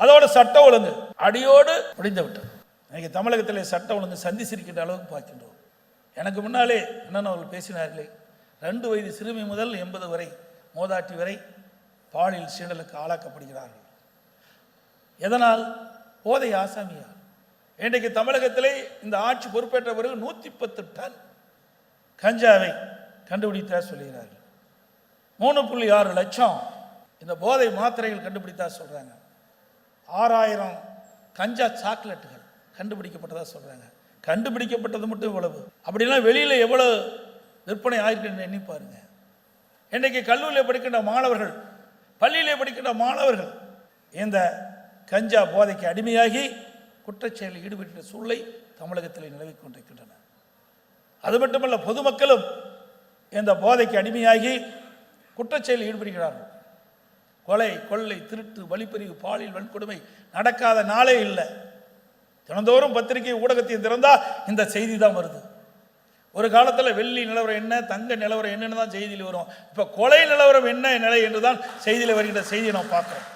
அதோட சட்ட ஒழுங்கு அடியோடு முடிந்து விட்டது. இன்னைக்கு தமிழகத்தில் சட்ட ஒழுங்கு சந்தி சிரிக்கின்ற அளவுக்கு பார்க்கின்றோம். எனக்கு முன்னாலே என்னென்ன அவர்கள் பேசினார்களே, 2 வயது சிறுமி முதல் 80 வரை மோதாட்டி வரை பாலியல் சீண்டலுக்கு ஆளாக்கப்படுகிறார்கள். எதனால்? போதை ஆசாமியார். இன்றைக்கு தமிழகத்திலே இந்த ஆட்சி பொறுப்பேற்ற பிறகு 110 டன் கஞ்சாவை கண்டுபிடித்தா சொல்கிறார்கள். 3.6 லட்சம் இந்த போதை மாத்திரைகள் கண்டுபிடித்தா சொல்றாங்க. 6000 கஞ்சா சாக்லேட்டுகள் கண்டுபிடிக்கப்பட்டதா சொல்றாங்க. கண்டுபிடிக்கப்பட்டது மட்டும் இவ்வளவு. அப்படின்னா வெளியில எவ்வளவு விற்பனை ஆயிருக்குன்னு எண்ணி பாருங்க. இன்றைக்கு கல்லூரியில் படிக்கின்ற மாணவர்கள், பள்ளியிலே படிக்கின்ற மாணவர்கள் இந்த கஞ்சா போதைக்கு அடிமையாகி குற்றச்செயலில் ஈடுபட்ட சூழலை தமிழகத்தில் நிலவிக் கொண்டிருக்கின்றன. அது மட்டுமல்ல, பொதுமக்களும் இந்த போதைக்கு அடிமையாகி குற்றச்செயலில் ஈடுபடுகிறார்கள். கொலை, கொள்ளை, திருட்டு, வழிப்பறிவு, பாலியல் வன்கொடுமை நடக்காத நாளே இல்லை. தினந்தோறும் பத்திரிகை ஊடகத்தையும் திறந்தா இந்த செய்தி தான் வருது. ஒரு காலத்தில் வெள்ளி நிலவரம் என்ன, தங்க நிலவரம் என்னன்னு தான் செய்தியில் வரும். இப்போ கொலை நிலவரம் என்ன நிலை என்று தான் செய்தியில் வருகின்ற செய்தியை நாம் பார்க்கிறோம்.